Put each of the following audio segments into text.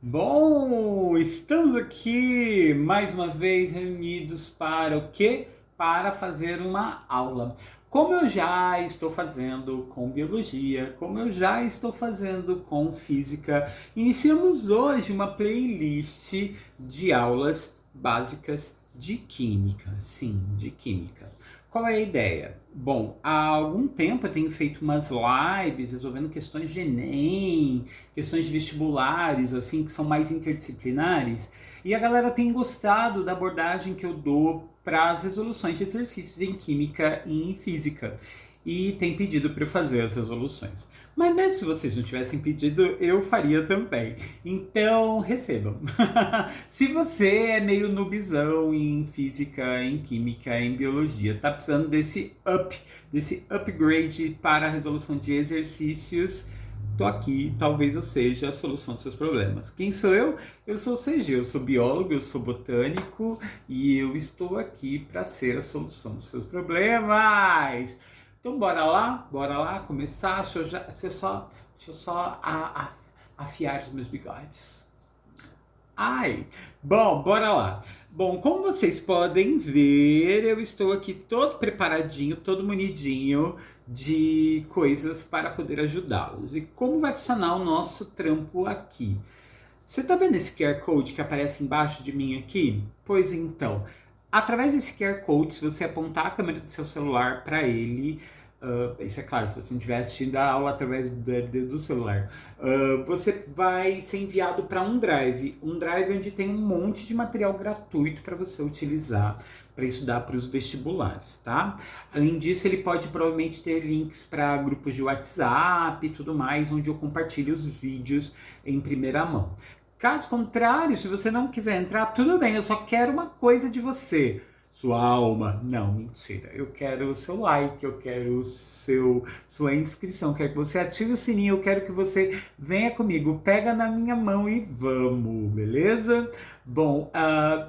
Bom, estamos aqui mais uma vez reunidos para o quê? Para fazer uma aula. Como eu já estou fazendo com biologia, como eu já estou fazendo com física, iniciamos hoje uma playlist de aulas básicas de química. Sim, de química. Qual é a ideia? Bom, há algum tempo eu tenho feito umas lives resolvendo questões de Enem, questões de vestibulares, assim, que são mais interdisciplinares, e a galera tem gostado da abordagem que eu dou para as resoluções de exercícios em química e em física. E tem pedido para eu fazer as resoluções. Mas mesmo se vocês não tivessem pedido, eu faria também. Então, recebam. Se você é meio noobzão em física, em química, em biologia, tá precisando desse upgrade para a resolução de exercícios, tô aqui, talvez eu seja a solução dos seus problemas. Quem sou eu? Eu sou o CG, eu sou biólogo, eu sou botânico e eu estou aqui para ser a solução dos seus problemas. Então bora lá começar. Deixa eu só afiar os meus bigodes. Ai, bom, bora lá. Bom, como vocês podem ver, eu estou aqui todo preparadinho, todo munidinho de coisas para poder ajudá-los. E como vai funcionar o nosso trampo aqui? Você está vendo esse QR Code que aparece embaixo de mim aqui? Pois então, através desse QR Code, se você apontar a câmera do seu celular para ele, isso é claro, se você não estiver assistindo a aula através do celular, você vai ser enviado para um drive onde tem um monte de material gratuito para você utilizar para estudar para os vestibulares, tá? Além disso, ele pode provavelmente ter links para grupos de WhatsApp e tudo mais, onde eu compartilho os vídeos em primeira mão. Caso contrário, se você não quiser entrar, tudo bem, eu só quero uma coisa de você. Sua alma. Não, mentira. Eu quero o seu like, eu quero sua inscrição, eu quero que você ative o sininho, eu quero que você venha comigo, pega na minha mão e vamos, beleza? Bom,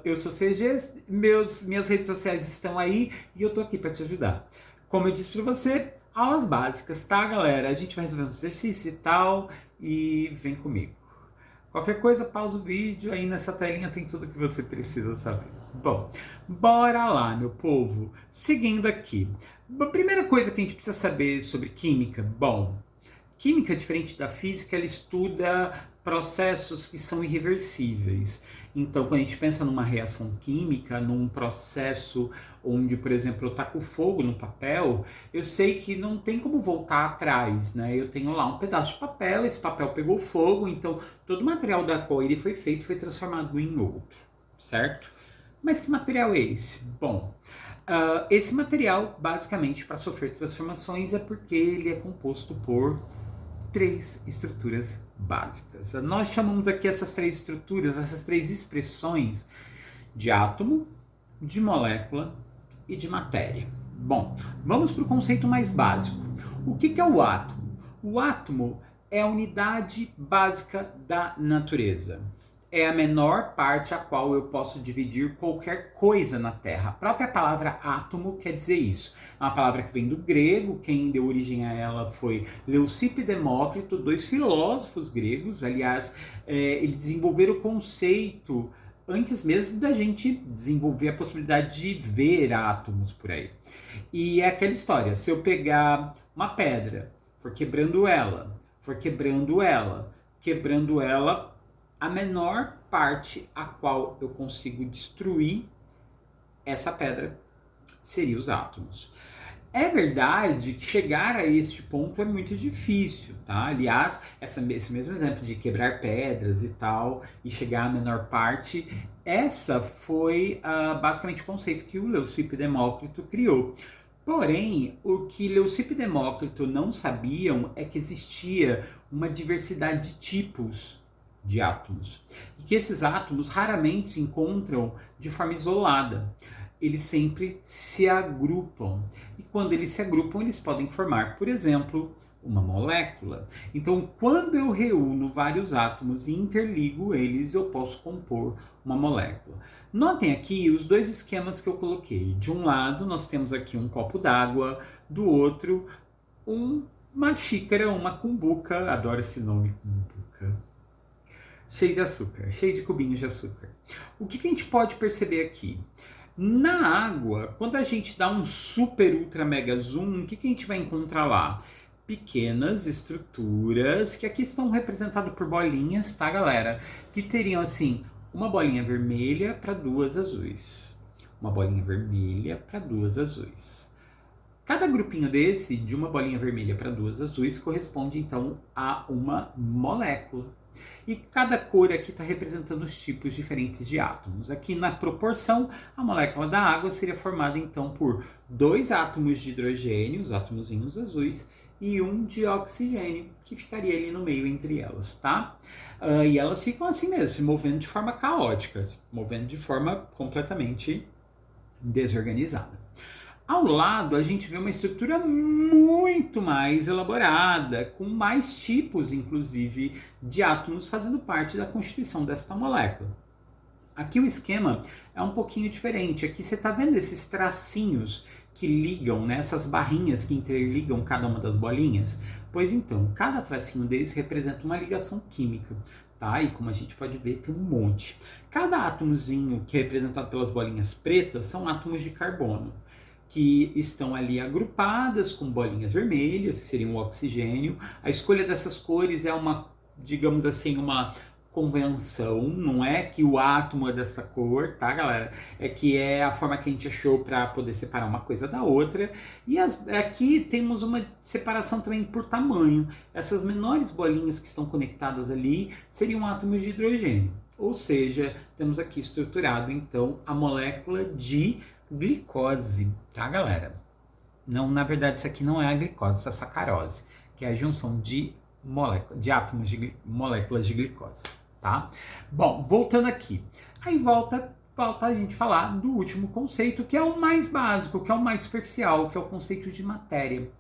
eu sou CG, minhas redes sociais estão aí e eu tô aqui para te ajudar. Como eu disse para você, aulas básicas, tá, galera? A gente vai resolver os exercícios e tal, e vem comigo. Qualquer coisa, pausa o vídeo, aí nessa telinha tem tudo que você precisa saber. Bom, bora lá, meu povo. Seguindo aqui. A primeira coisa que a gente precisa saber sobre química, bom, química, diferente da física, ela estuda processos que são irreversíveis. Então, quando a gente pensa numa reação química, num processo onde, por exemplo, eu taco fogo no papel, eu sei que não tem como voltar atrás, né? Eu tenho lá um pedaço de papel, esse papel pegou fogo, então todo o material da qual ele foi feito foi transformado em outro, certo? Mas que material é esse? Bom, esse material, basicamente, para sofrer transformações é porque ele é composto por três estruturas básicas. Nós chamamos aqui essas três estruturas, essas três expressões de átomo, de molécula e de matéria. Bom, vamos para o conceito mais básico. O que é o átomo? O átomo é a unidade básica da natureza. É a menor parte a qual eu posso dividir qualquer coisa na Terra. A própria palavra átomo quer dizer isso. É uma palavra que vem do grego, quem deu origem a ela foi Leucipo e Demócrito, dois filósofos gregos. Aliás, eles desenvolveram o conceito antes mesmo da gente desenvolver a possibilidade de ver átomos por aí. E é aquela história, se eu pegar uma pedra, for quebrando ela, quebrando ela, a menor parte a qual eu consigo destruir essa pedra seria os átomos. É verdade que chegar a este ponto é muito difícil, tá? Aliás, esse mesmo exemplo de quebrar pedras e tal, e chegar à menor parte, essa foi basicamente o conceito que o Leucipo e Demócrito criou. Porém, o que Leucipo e Demócrito não sabiam é que existia uma diversidade de tipos de átomos. E que esses átomos raramente se encontram de forma isolada. Eles sempre se agrupam. E quando eles se agrupam, eles podem formar, por exemplo, uma molécula. Então, quando eu reúno vários átomos e interligo eles, eu posso compor uma molécula. Notem aqui os dois esquemas que eu coloquei. De um lado, nós temos aqui um copo d'água, do outro, uma xícara, uma cumbuca. Adoro esse nome, cumbuca. cheio de açúcar, cheio de cubinhos de açúcar. O que a gente pode perceber aqui? Na água, quando a gente dá um super ultra mega zoom, o que a gente vai encontrar lá? Pequenas estruturas que aqui estão representadas por bolinhas, tá, galera? Que teriam assim uma bolinha vermelha para duas azuis, uma bolinha vermelha para duas azuis. Cada grupinho desse, de uma bolinha vermelha para duas azuis, corresponde então a uma molécula. E cada cor aqui está representando os tipos diferentes de átomos. Aqui na proporção, a molécula da água seria formada então por 2 átomos de hidrogênio, os átomozinhos azuis, e um de oxigênio, que ficaria ali no meio entre elas, tá? E elas ficam assim mesmo, se movendo de forma caótica, se movendo de forma completamente desorganizada. Ao lado, a gente vê uma estrutura muito mais elaborada, com mais tipos, inclusive, de átomos fazendo parte da constituição desta molécula. Aqui o esquema é um pouquinho diferente. Aqui você está vendo esses tracinhos que ligam, né, essas barrinhas que interligam cada uma das bolinhas? Pois então, cada tracinho desse representa uma ligação química. Tá? E como a gente pode ver, tem um monte. Cada átomozinho que é representado pelas bolinhas pretas são átomos de carbono, que estão ali agrupadas com bolinhas vermelhas, que seriam o oxigênio. A escolha dessas cores é uma, digamos assim, uma convenção, não é que o átomo é dessa cor, tá, galera? É que é a forma que a gente achou para poder separar uma coisa da outra. E aqui temos uma separação também por tamanho. Essas menores bolinhas que estão conectadas ali seriam átomos de hidrogênio. Ou seja, temos aqui estruturado, então, a molécula de glicose, tá, galera? Não, na verdade, isso aqui não é a glicose, isso é a sacarose, que é a junção de átomos de moléculas de glicose, tá? Bom, voltando aqui. Aí volta a gente falar do último conceito, que é o mais básico, que é o mais superficial, que é o conceito de matéria.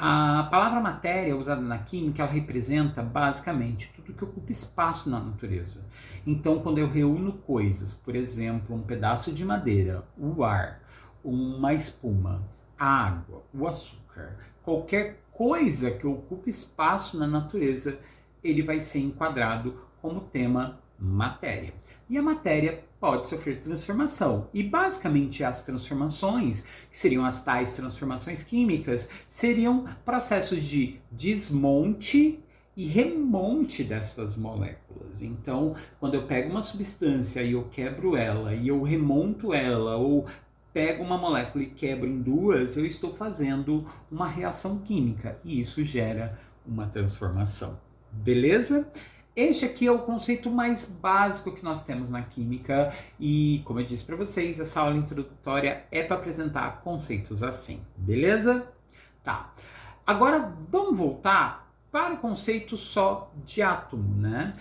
A palavra matéria, usada na química, ela representa basicamente tudo que ocupa espaço na natureza. Então, quando eu reúno coisas, por exemplo, um pedaço de madeira, o ar, uma espuma, a água, o açúcar, qualquer coisa que ocupe espaço na natureza, ele vai ser enquadrado como tema matéria. E a matéria pode sofrer transformação. E basicamente as transformações, que seriam as tais transformações químicas, seriam processos de desmonte e remonte dessas moléculas. Então, quando eu pego uma substância e eu quebro ela, e eu remonto ela, ou pego uma molécula e quebro em duas, eu estou fazendo uma reação química. E isso gera uma transformação. Beleza? Este aqui é o conceito mais básico que nós temos na química e, como eu disse para vocês, essa aula introdutória é para apresentar conceitos assim, beleza? Tá. Agora vamos voltar para o conceito só de átomo, né?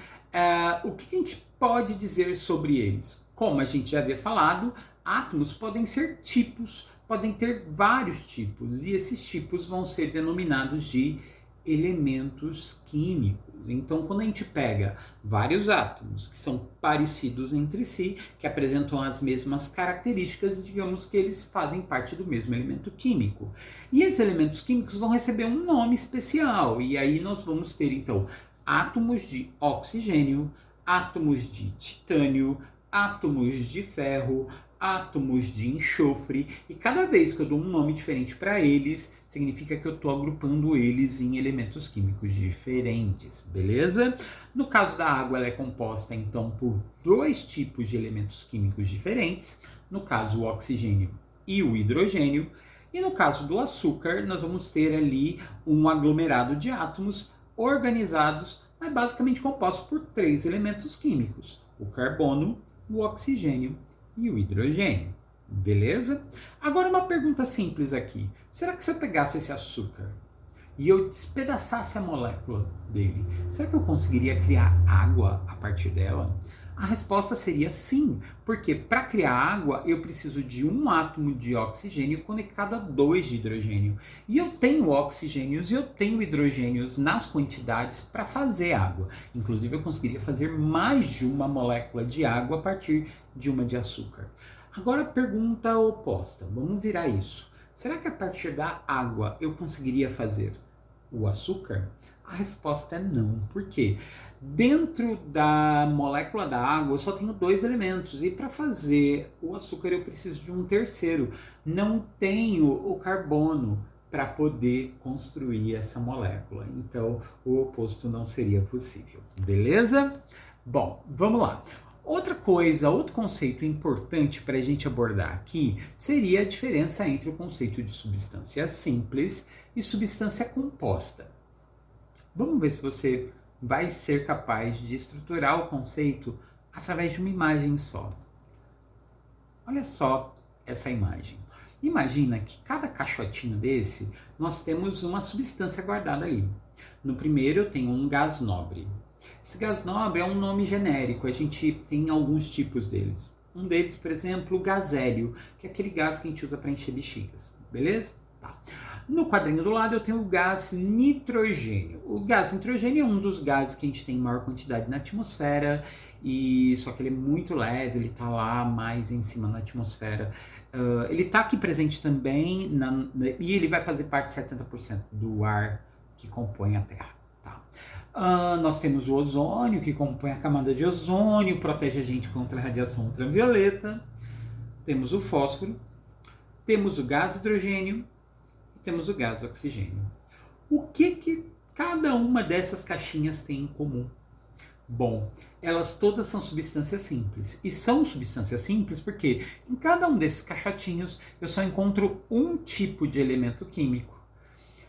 O que a gente pode dizer sobre eles? Como a gente já havia falado, átomos podem ser tipos, podem ter vários tipos e esses tipos vão ser denominados de elementos químicos. Então, quando a gente pega vários átomos que são parecidos entre si, que apresentam as mesmas características, digamos que eles fazem parte do mesmo elemento químico. E esses elementos químicos vão receber um nome especial, e aí nós vamos ter, então, átomos de oxigênio, átomos de titânio, átomos de ferro, átomos de enxofre, e cada vez que eu dou um nome diferente para eles, significa que eu estou agrupando eles em elementos químicos diferentes, beleza? No caso da água, ela é composta então por 2 tipos de elementos químicos diferentes, no caso o oxigênio e o hidrogênio, e no caso do açúcar, nós vamos ter ali um aglomerado de átomos organizados, mas basicamente compostos por 3 elementos químicos, o carbono, o oxigênio e o hidrogênio. Beleza? Agora uma pergunta simples aqui. Será que se eu pegasse esse açúcar e eu despedaçasse a molécula dele, será que eu conseguiria criar água a partir dela? A resposta seria sim, porque para criar água eu preciso de um átomo de oxigênio conectado a 2 de hidrogênio. E eu tenho oxigênios e eu tenho hidrogênios nas quantidades para fazer água. Inclusive eu conseguiria fazer mais de uma molécula de água a partir de uma de açúcar. Agora, pergunta oposta. Vamos virar isso. Será que a partir da água eu conseguiria fazer o açúcar? A resposta é não. Por quê? Dentro da molécula da água eu só tenho 2 elementos e para fazer o açúcar eu preciso de um terceiro. Não tenho o carbono para poder construir essa molécula. Então o oposto não seria possível. Beleza? Bom, vamos lá. Outra coisa, outro conceito importante para a gente abordar aqui seria a diferença entre o conceito de substância simples e substância composta. Vamos ver se você vai ser capaz de estruturar o conceito através de uma imagem só. Olha só essa imagem. Imagina que cada caixotinho desse, nós temos uma substância guardada ali. No primeiro eu tenho um gás nobre. Esse gás nobre é um nome genérico, a gente tem alguns tipos deles. Um deles, por exemplo, o gás hélio, que é aquele gás que a gente usa para encher bexigas, beleza? Tá. No quadrinho do lado eu tenho o gás nitrogênio. O gás nitrogênio é um dos gases que a gente tem em maior quantidade na atmosfera, e só que ele é muito leve, ele está lá mais em cima na atmosfera. Ele está aqui presente também, e ele vai fazer parte de 70% do ar que compõe a Terra. Tá? Nós temos o ozônio, que compõe a camada de ozônio, protege a gente contra a radiação ultravioleta. Temos o fósforo, temos o gás hidrogênio, temos o gás oxigênio. O que cada uma dessas caixinhas tem em comum? Bom, elas todas são substâncias simples. E são substâncias simples porque em cada um desses caixotinhos eu só encontro um tipo de elemento químico.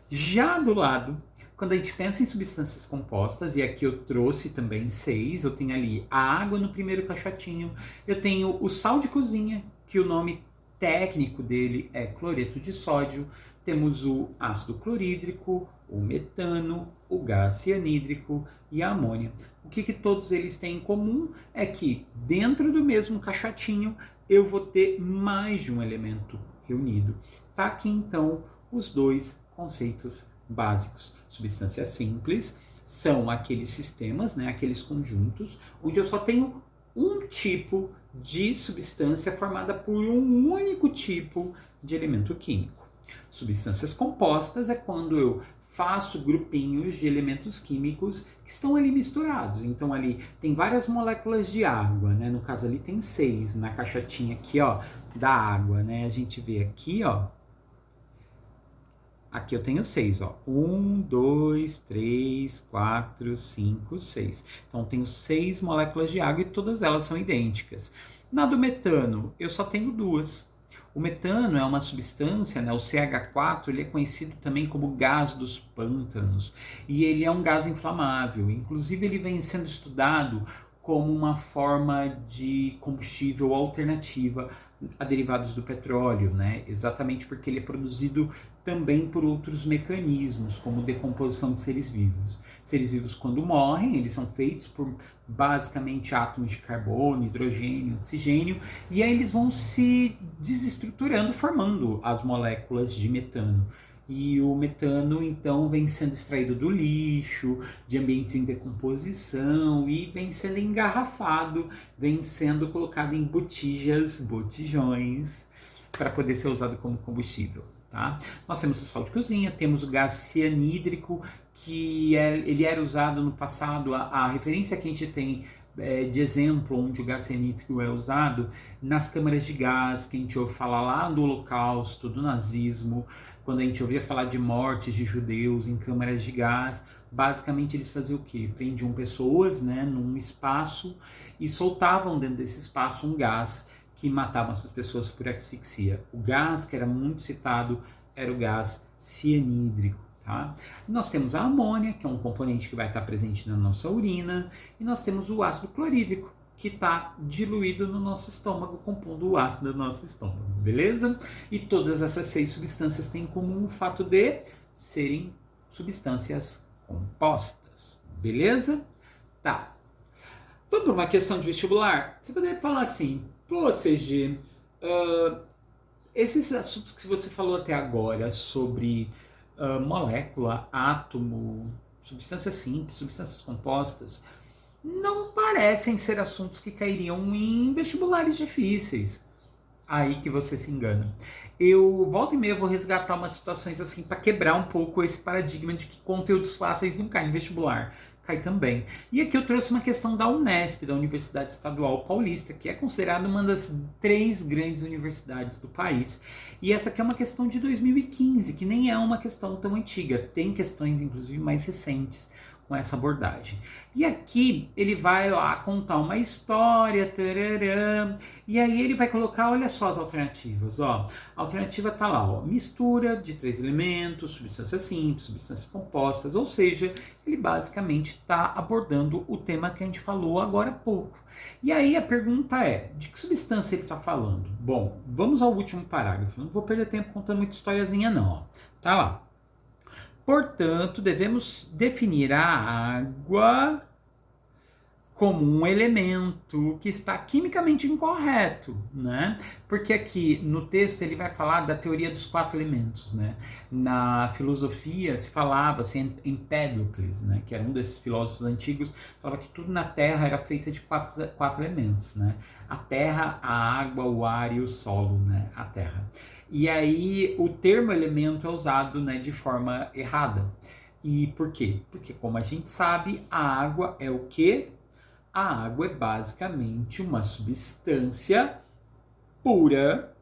Já do lado, quando a gente pensa em substâncias compostas, e aqui eu trouxe também 6, eu tenho ali a água no primeiro caixotinho, eu tenho o sal de cozinha, que o nome técnico dele é cloreto de sódio, temos o ácido clorídrico, o metano, o gás cianídrico e a amônia. O que todos eles têm em comum é que dentro do mesmo caixotinho eu vou ter mais de um elemento reunido. Tá aqui então os dois conceitos básicos. Substâncias simples são aqueles sistemas, né, aqueles conjuntos, onde eu só tenho um tipo de substância formada por um único tipo de elemento químico. Substâncias compostas é quando eu faço grupinhos de elementos químicos que estão ali misturados. Então ali tem várias moléculas de água, né? No caso ali tem 6 na caixotinha aqui, ó, da água, né? A gente vê aqui, ó. Aqui eu tenho 6, ó. 1, 2, 3, 4, 5, 6. Então, eu tenho 6 moléculas de água e todas elas são idênticas. Na do metano, eu só tenho 2. O metano é uma substância, né, o CH4, ele é conhecido também como gás dos pântanos. E ele é um gás inflamável. Inclusive, ele vem sendo estudado como uma forma de combustível alternativa a derivados do petróleo, né? Exatamente porque ele é produzido também por outros mecanismos, como decomposição de seres vivos. Seres vivos, quando morrem, eles são feitos por basicamente átomos de carbono, hidrogênio, oxigênio, e aí eles vão se desestruturando, formando as moléculas de metano. E o metano, então, vem sendo extraído do lixo, de ambientes em decomposição, e vem sendo engarrafado, vem sendo colocado em botijões, para poder ser usado como combustível. Tá? Nós temos o sal de cozinha, temos o gás cianídrico, que ele era usado no passado, a referência que a gente tem de exemplo onde o gás cianídrico é usado nas câmaras de gás, que a gente ouve falar lá do Holocausto, do nazismo, quando a gente ouvia falar de mortes de judeus em câmaras de gás. Basicamente eles faziam o quê? Prendiam pessoas, né, num espaço e soltavam dentro desse espaço um gás que matava essas pessoas por asfixia. O gás que era muito citado era o gás cianídrico. Tá? Nós temos a amônia, que é um componente que vai estar presente na nossa urina, e nós temos o ácido clorídrico, que está diluído no nosso estômago, compondo o ácido do nosso estômago, beleza? E todas essas 6 substâncias têm em comum o fato de serem substâncias compostas, beleza? Tá. Vamos para uma questão de vestibular? Você poderia falar assim, pô, CG, esses assuntos que você falou até agora sobre molécula, átomo, substâncias simples, substâncias compostas, não parecem ser assuntos que cairiam em vestibulares difíceis. Aí que você se engana. Eu, volta e meia, vou resgatar umas situações assim para quebrar um pouco esse paradigma de que conteúdos fáceis não caem em vestibular. Cai também. E aqui eu trouxe uma questão da Unesp, da Universidade Estadual Paulista, que é considerada uma das 3 grandes universidades do país. E essa aqui é uma questão de 2015, que nem é uma questão tão antiga. Tem questões, inclusive, mais recentes com essa abordagem. E aqui ele vai lá contar uma história, tarará, e aí ele vai colocar, olha só as alternativas, ó. A alternativa tá lá, ó, mistura de 3 elementos, substâncias simples, substâncias compostas, ou seja, ele basicamente está abordando o tema que a gente falou agora há pouco. E aí a pergunta é, de que substância ele está falando? Bom, vamos ao último parágrafo, não vou perder tempo contando muita historiazinha não, ó. Tá lá. Portanto, devemos definir a água como um elemento que está quimicamente incorreto, né? Porque aqui no texto ele vai falar da teoria dos 4 elementos, né? Na filosofia se falava assim, Empédocles, né? Que era um desses filósofos antigos, falava que tudo na Terra era feito de 4 elementos, né? A terra, a água, o ar e o solo, né? A terra. E aí o termo elemento é usado, né, de forma errada. E por quê? Porque como a gente sabe, a água é o quê? A água é basicamente uma substância pura,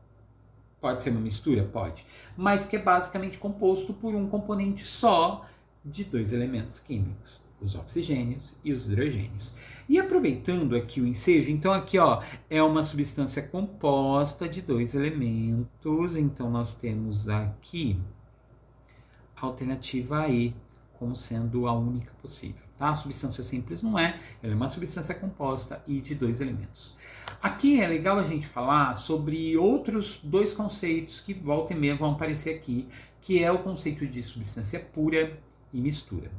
pode ser uma mistura? Pode, mas que é basicamente composto por um componente só de 2 elementos químicos, os oxigênios e os hidrogênios. E aproveitando aqui o ensejo, então aqui ó, é uma substância composta de 2 elementos, então nós temos aqui a alternativa E como sendo a única possível. Tá? A substância simples não é, ela é uma substância composta e de 2 elementos. Aqui é legal a gente falar sobre outros 2 conceitos que volta e meia vão aparecer aqui, que é o conceito de substância pura e mistura.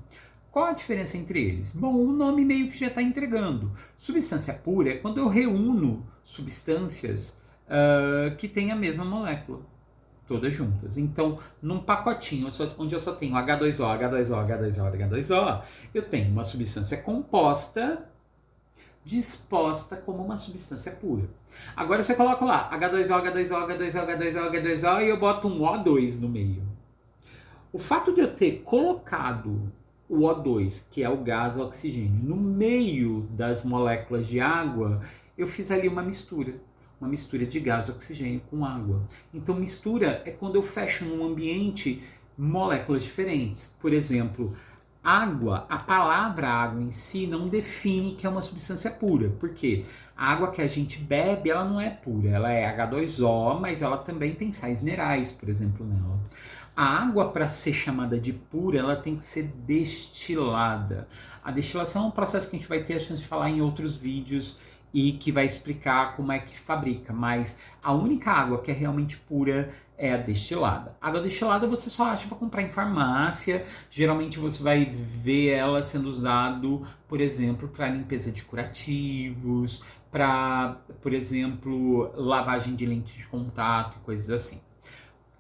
Qual a diferença entre eles? Bom, o nome meio que já está entregando. Substância pura é quando eu reúno substâncias que têm a mesma molécula, todas juntas. Então, num pacotinho onde eu só tenho H2O, H2O, H2O, H2O, eu tenho uma substância composta disposta como uma substância pura. Agora você coloca lá H2O, H2O, H2O, H2O, H2O e eu boto um O2 no meio. O fato de eu ter colocado o O2, que é o gás oxigênio, no meio das moléculas de água, eu fiz ali uma mistura de gás oxigênio com água. Então, mistura é quando eu fecho num ambiente moléculas diferentes. Por exemplo, água, a palavra água em si não define que é uma substância pura. Por quê? A água que a gente bebe, ela não é pura. Ela é H2O, mas ela também tem sais minerais, por exemplo, nela. A água, para ser chamada de pura, ela tem que ser destilada. A destilação é um processo que a gente vai ter a chance de falar em outros vídeos e que vai explicar como é que fabrica, mas a única água que é realmente pura é a destilada. Água destilada você só acha para comprar em farmácia, geralmente você vai ver ela sendo usado, por exemplo, para limpeza de curativos, para, por exemplo, lavagem de lentes de contato, coisas assim.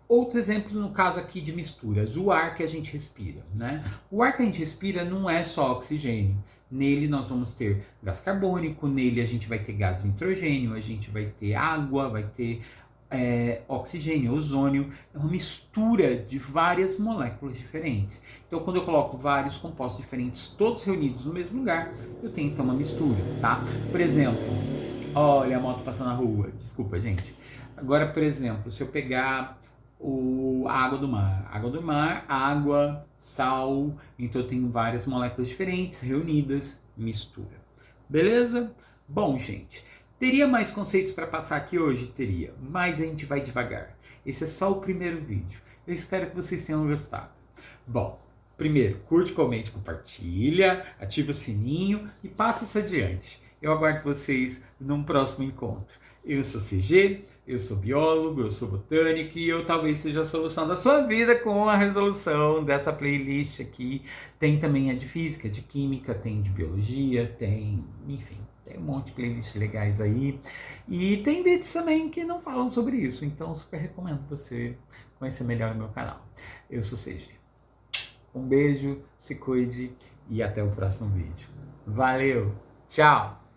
Outro exemplo no caso aqui de misturas, o ar que a gente respira, né? O ar que a gente respira não é só oxigênio. Nele nós vamos ter gás carbônico, nele a gente vai ter gás nitrogênio, a gente vai ter água, vai ter oxigênio, ozônio. É uma mistura de várias moléculas diferentes. Então quando eu coloco vários compostos diferentes, todos reunidos no mesmo lugar, eu tenho então uma mistura, tá? Por exemplo, olha a moto passando na rua, desculpa gente. Agora, por exemplo, se eu pegar a água do mar, água, sal, então eu tenho várias moléculas diferentes, reunidas, mistura. Beleza? Bom, gente, teria mais conceitos para passar aqui hoje? Teria, mas a gente vai devagar. Esse é só o primeiro vídeo. Eu espero que vocês tenham gostado. Bom, primeiro, curte, comente, compartilha, ativa o sininho e passa isso adiante. Eu aguardo vocês num próximo encontro. Eu sou CG, eu sou biólogo, eu sou botânico e eu talvez seja a solução da sua vida com a resolução dessa playlist aqui. Tem também a de física, de química, tem de biologia, tem, enfim, tem um monte de playlists legais aí. E tem vídeos também que não falam sobre isso, então super recomendo você conhecer melhor o meu canal. Eu sou CG. Um beijo, se cuide e até o próximo vídeo. Valeu, tchau!